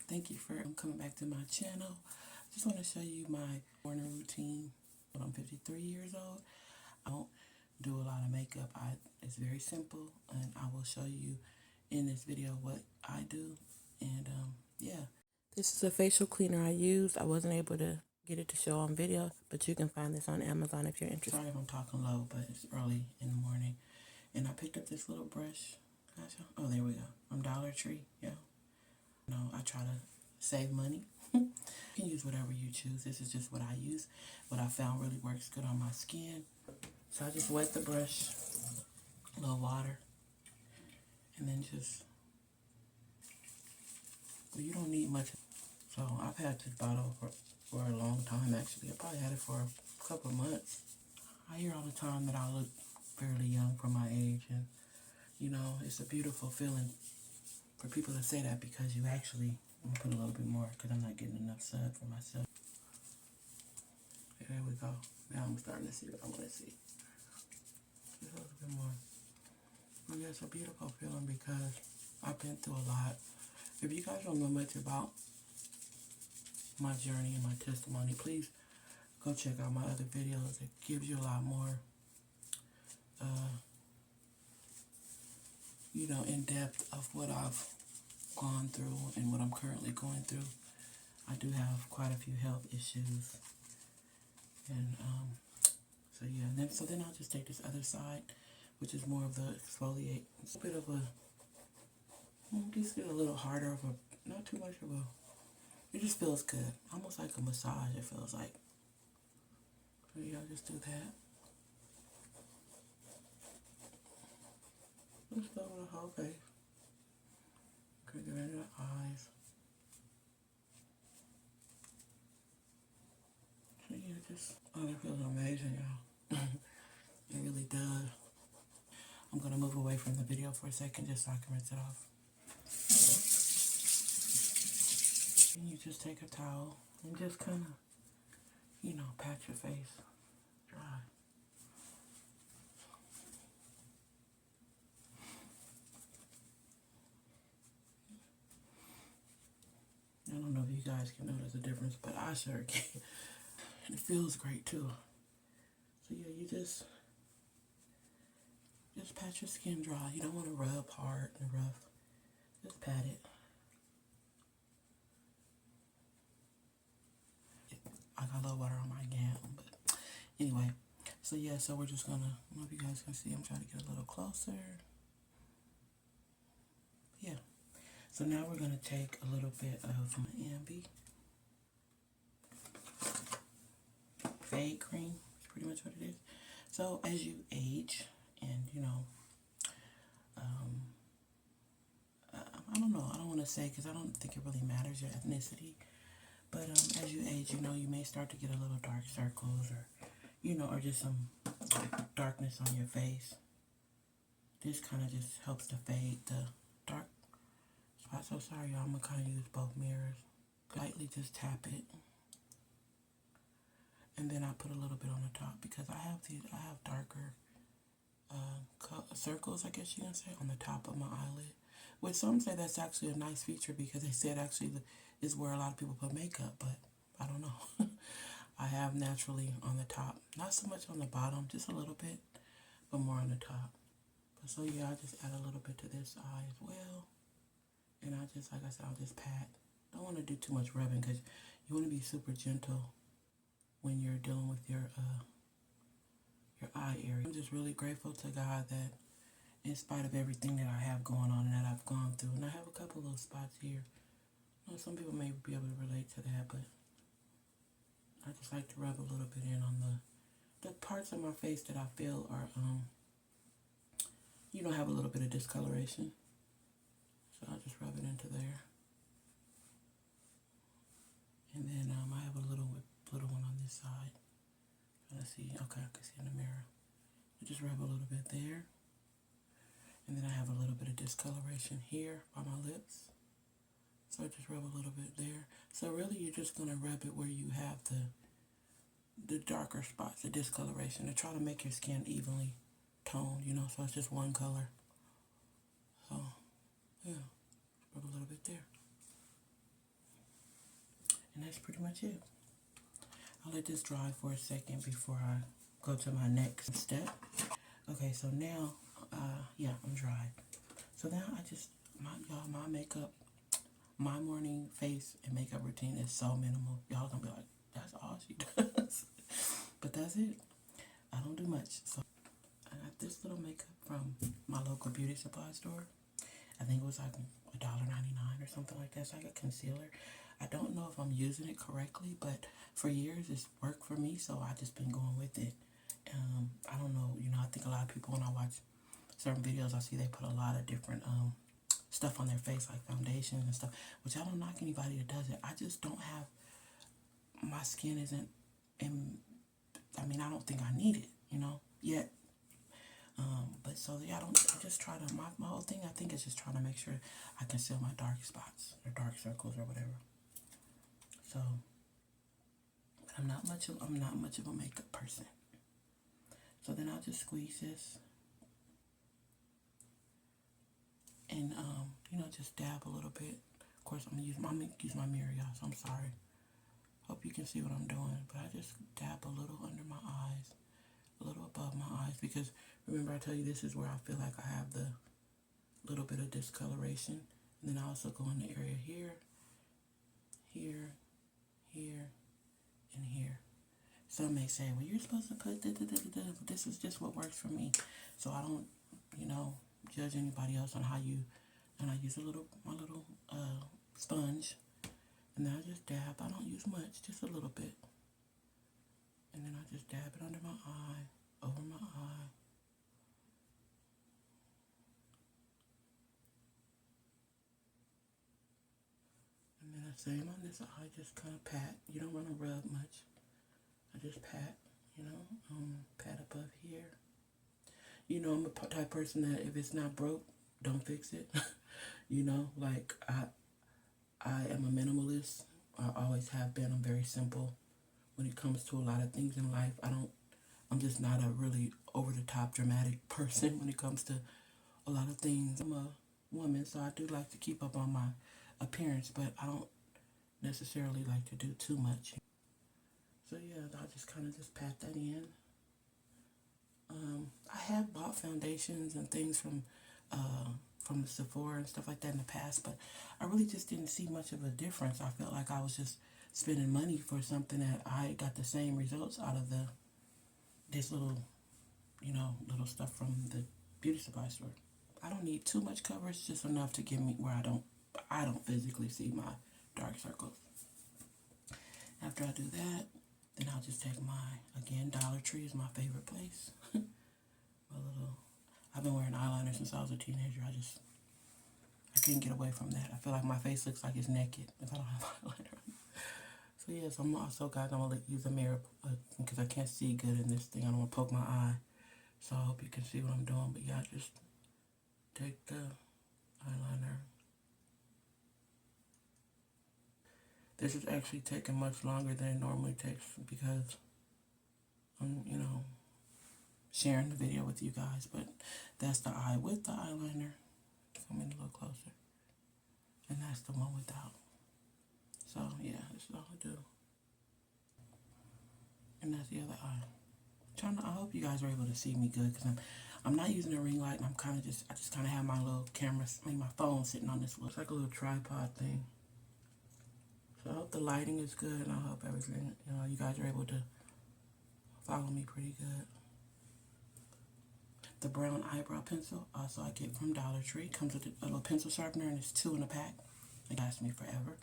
Thank you for coming back to my channel. Just want to show you my morning routine. I'm 53 years old. I don't do a lot of makeup. It's very simple, and I will show you in this video what I do. And yeah, this is a facial cleaner I use. I wasn't able to get it to show on video, but you can find this on Amazon if you're interested. Sorry if I'm talking low, but it's early in the morning. And I picked up this little brush. Oh, there we go. From Dollar Tree. Yeah. No, I try to save money. You can use whatever you choose. This is just what I use. What I found really works good on my skin. So I just wet the brush, a little water, and then just, well, you don't need much. So I've had this bottle for a long time, actually. I probably had it for a couple of months. I hear all the time that I look fairly young for my age, and you know, it's a beautiful feeling for people to say that, because you actually, I'm gonna put a little bit more because I'm not getting enough sun for myself. There we go. Now I'm starting to see what I want to see. Just a little bit more. And it's a beautiful feeling because I've been through a lot. If you guys don't know much about my journey and my testimony, please go check out my other videos. It gives you a lot more, in depth of what I've gone through and what I'm currently going through. I do have quite a few health issues. And so yeah, and then I'll just take this other side, which is more of the exfoliate. It's a bit of a, just get a little harder of a, not too much of a, it just feels good. Almost like a massage, it feels like. So yeah, I'll just do that. Just over the whole face. Okay, get into the eyes. So yeah, just, oh, that feels amazing, y'all. It really does. I'm going to move away from the video for a second just so I can rinse it off. And you just take a towel and just kind of, pat your face dry. I don't know if you guys can notice the difference, but I sure can. And it feels great too. So yeah, you just pat your skin dry. You don't want to rub hard and rough. Just pat it. I got a little water on my gown, but anyway. So yeah, so we're just gonna, I don't know if you guys can see, I'm trying to get a little closer. Yeah. So now we're gonna take a little bit of my Ambi Fade Cream. That's pretty much what it is. So as you age, and I don't know, I don't want to say, because I don't think it really matters your ethnicity, but as you age, you may start to get a little dark circles, or or just some darkness on your face. This kind of just helps to fade the dark spots. So sorry, y'all, I'm gonna kind of use both mirrors. Lightly just tap it, and then I put a little bit on the top, because I have darker circles, I guess you can say, on the top of my eyelid. Which some say that's actually a nice feature, because they said actually is where a lot of people put makeup, but I don't know. I have naturally on the top, not so much on the bottom, just a little bit, but more on the top. But so yeah, I just add a little bit to this eye as well, and I just, like I said, I'll just pat. Don't want to do too much rubbing, because you want to be super gentle when you're dealing with your eye area. I'm just really grateful to God that, in spite of everything that I have going on and that I've gone through, and I have a couple little spots here. Some people may be able to relate to that, but I just like to rub a little bit in on the parts of my face that I feel are, have a little bit of discoloration. So I'll just rub it into there. And then I have a little one on this side. Let's see. Okay, I can see in the mirror. I just rub a little bit there. And then I have a little bit of discoloration here by my lips. So I just rub a little bit there. So really you're just going to rub it where you have the darker spots, the discoloration, to try to make your skin evenly toned, so it's just one color. So, yeah, rub a little bit there. And that's pretty much it. I'll let this dry for a second before I go to my next step. Okay, so now, yeah, I'm dry. So now my makeup, my morning face and makeup routine is so minimal. Y'all gonna be like, that's all she does. But that's it. I don't do much. So I got this little makeup from my local beauty supply store. I think it was like $1.99 or something like that. It's like a concealer. I don't know if I'm using it correctly, but for years it's worked for me, so I just been going with it. I don't know, I think a lot of people when I watch certain videos, I see they put a lot of different stuff on their face, like foundations and stuff, which I don't knock anybody that does it. I just don't have, my skin isn't, I don't think I need it, yet. But so yeah, I just try to, my whole thing I think is just trying to make sure I conceal my dark spots or dark circles or whatever. So I'm not much of a makeup person. So then I'll just squeeze this and just dab a little bit. Of course I'm gonna use my mirror, y'all, so I'm sorry. Hope you can see what I'm doing, but I just dab a little under my eyes, a little above my eyes, because remember I tell you this is where I feel like I have the little bit of discoloration. And then I also go in the area here, here, here, and here. Some may say, well, you're supposed to put but this is just what works for me. So I don't, judge anybody else on how you, and I use my little sponge, and then I just dab. I don't use much, just a little bit. And then I just dab it under my eye, over my eye. And then the same on this eye, just kind of pat. You don't want to rub much. I just pat, pat above here. I'm a type person that if it's not broke, don't fix it. Like I am a minimalist. I always have been. I'm very simple when it comes to a lot of things in life. I'm just not a really over the top dramatic person when it comes to a lot of things. I'm a woman, so I do like to keep up on my appearance, but I don't necessarily like to do too much. So yeah, I'll just kind of just pat that in. I have bought foundations and things from Sephora and stuff like that in the past, but I really just didn't see much of a difference. I felt like I was just spending money for something that I got the same results out of this little stuff from the beauty supply store. I don't need too much coverage, just enough to give me where I don't physically see my dark circles. After I do that, then I'll just take again, Dollar Tree is my favorite place. I've been wearing eyeliner since I was a teenager. I couldn't get away from that. I feel like my face looks like it's naked if I don't have eyeliner on. So yes, I'm also, guys, I'm going to use a mirror because I can't see good in this thing. I don't want to poke my eye. So I hope you can see what I'm doing. But yeah, just take the eyeliner. This is actually taking much longer than it normally takes because I'm, sharing the video with you guys. But that's the eye with the eyeliner. Come in a little closer. And that's the one without. So yeah, this is all I do. And that's the other eye. I hope you guys are able to see me good because I'm not using a ring light, and I just kind of have my little camera, my phone sitting on this looks like a little tripod thing. So I hope the lighting is good, and I hope everything, you guys are able to follow me pretty good. The brown eyebrow pencil, also I get from Dollar Tree. Comes with a little pencil sharpener, and it's 2 in a pack. It lasts me forever.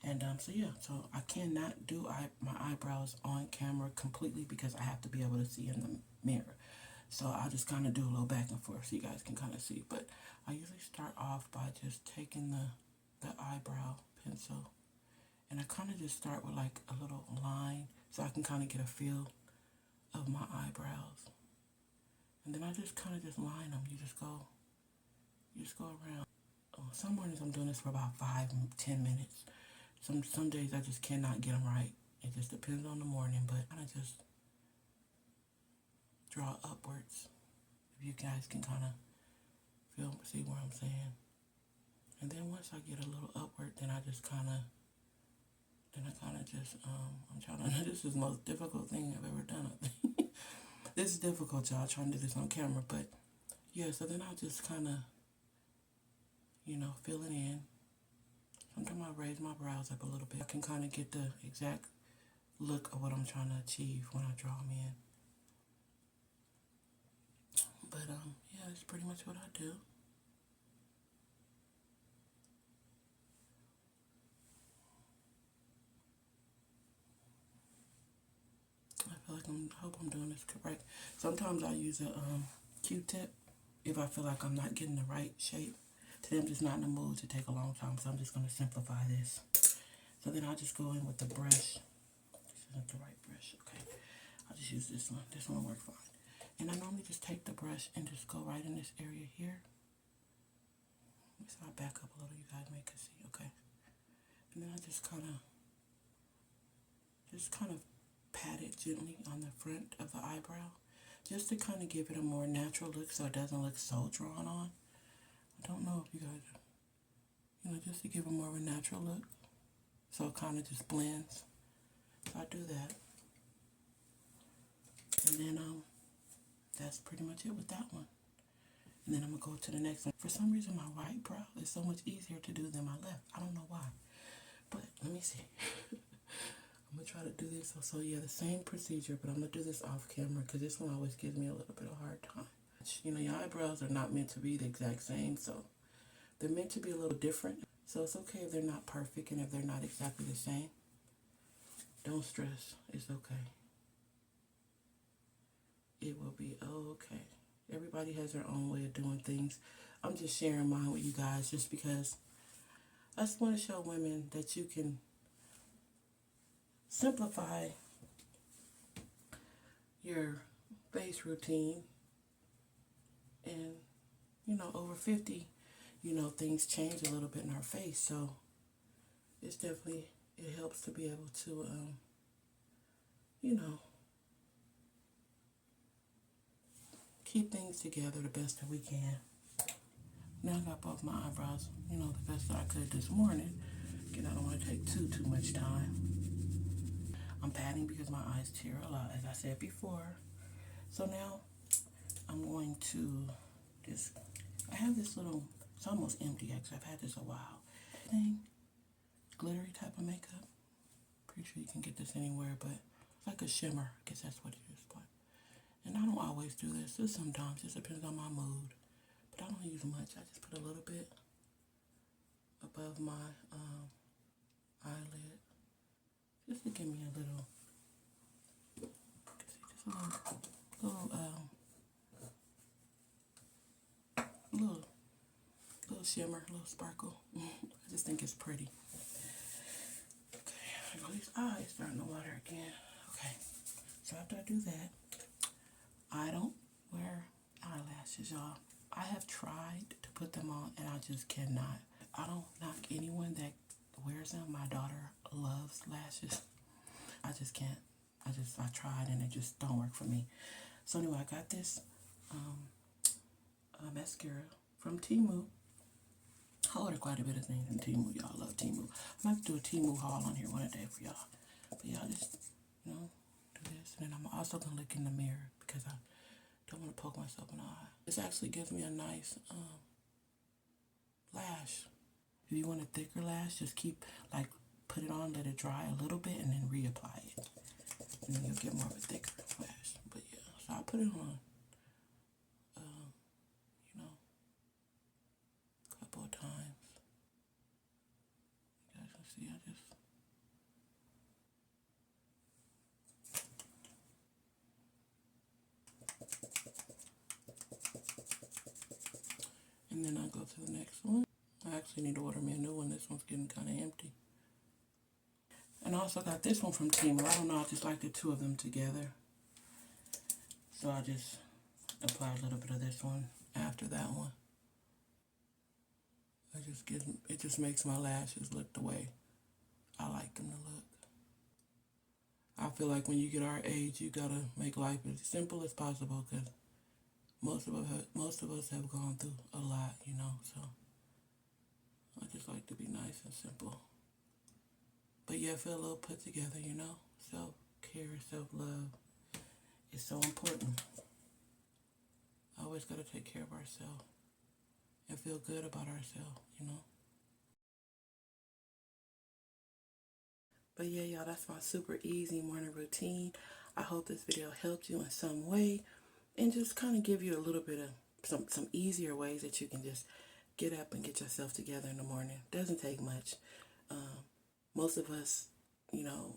And so yeah, so I cannot do my eyebrows on camera completely because I have to be able to see in the mirror. So I'll just kind of do a little back and forth so you guys can kind of see. But I usually start off by just taking the eyebrow pencil, and I kind of just start with like a little line so I can kind of get a feel of my eyebrows. And then I just kind of just line them. You just go around. Some mornings I'm doing this for about 5-10 minutes. Some days I just cannot get them right. It just depends on the morning, but I just draw upwards. If you guys can kind of see where I'm saying. And then once I get a little upward, then I just kind of I'm trying to, this is the most difficult thing I've ever done, I think. This is difficult, y'all, trying to do this on camera, but yeah, so then I'll just kind of, fill it in. Sometimes I raise my brows up a little bit. I can kind of get the exact look of what I'm trying to achieve when I draw them in. But, yeah, that's pretty much what I do. I feel like I hope I'm doing this correct. Sometimes I use a Q-tip if I feel like I'm not getting the right shape. Today I'm just not in the mood to take a long time, so I'm just going to simplify this. So then I'll just go in with the brush. This isn't the right brush, okay. I'll just use this one. This one will work fine. And I normally just take the brush and just go right in this area here. So I'll back up a little, you guys may can see, okay. And then I just kind of pat it gently on the front of the eyebrow, just to kind of give it a more natural look so it doesn't look so drawn on. I don't know if you guys, just to give it more of a natural look, so it kind of just blends. So I do that. And then that's pretty much it with that one. And then I'm going to go to the next one. For some reason, my right brow is so much easier to do than my left. I don't know why. But let me see. I'm going to try to do this. So yeah, the same procedure, but I'm going to do this off camera because this one always gives me a little bit of a hard time. Your eyebrows are not meant to be the exact same, so they're meant to be a little different. So it's okay if they're not perfect and if they're not exactly the same. Don't stress. It's okay. It will be okay. Everybody has their own way of doing things. I'm just sharing mine with you guys just because I just want to show women that you can simplify your face routine. And, over 50, things change a little bit in our face. So it's definitely, it helps to be able to, keep things together the best that we can. Now I got both my eyebrows, the best that I could this morning. Again, I don't want to take too much time. I'm patting because my eyes tear a lot, as I said before. So now I'm going to I have this little, it's almost empty because I've had this a while, thing, glittery type of makeup. Pretty sure you can get this anywhere, but it's like a shimmer. I guess that's what it is. But, and I don't always do this. Just sometimes, just depends on my mood. But I don't use much. I just put a little bit above my eyelid, just to give me a little, just a little shimmer, a little sparkle. I just think it's pretty. Okay, I know these eyes starting to water again. Okay, so after I do that, I don't wear eyelashes, y'all. I have tried to put them on and I just cannot. I don't knock anyone that wears them. My daughter loves lashes. I just can't. I tried and it just don't work for me. So anyway, I got this mascara from Temu. I ordered quite a bit of things from Temu. Y'all love Temu. I might do a Temu haul on here one day for y'all. But y'all just, do this. And then I'm also going to look in the mirror because I don't want to poke myself in the eye. This actually gives me a nice lash. If you want a thicker lash, just put it on, let it dry a little bit, and then reapply it. And then you'll get more of a thicker lash. But yeah, so I put it on, a couple of times. You guys can see, and then I go to the next one. I actually need to order me a new one. This one's getting kind of empty. And I also got this one from Temu. I don't know, I just like the two of them together. So I just apply a little bit of this one after that one. It just makes my lashes look the way I like them to look. I feel like when you get our age, you gotta make life as simple as possible because most of us have gone through a lot, so I just like to be nice and simple. but yet feel a little put together, you know? Self-care, self-love is so important. Always got to take care of ourselves and feel good about ourselves, you know? But yeah, y'all, that's my super easy morning routine. I hope this video helped you in some way and just kind of give you a little bit of some easier ways that you can just get up and get yourself together in the morning. Doesn't take much. Most of us, you know,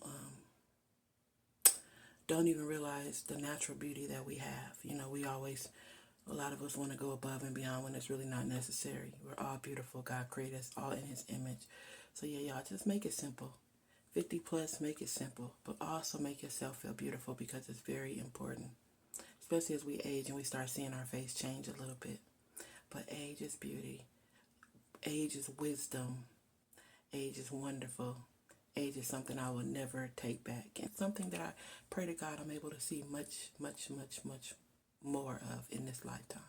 don't even realize the natural beauty that we have. You know, a lot of us want to go above and beyond when it's really not necessary. We're all beautiful. God created us all in His image. So yeah, y'all, just make it simple. 50 plus, make it simple, but also make yourself feel beautiful because it's very important, especially as we age and we start seeing our face change a little bit. But age is beauty. Age is wisdom. Age is wonderful. Age is something I will never take back, and something that I pray to God I'm able to see much, much, much, much more of in this lifetime.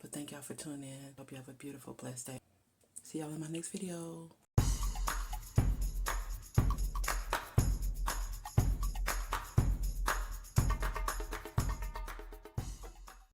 But thank y'all for tuning in. Hope you have a beautiful, blessed day. See y'all in my next video.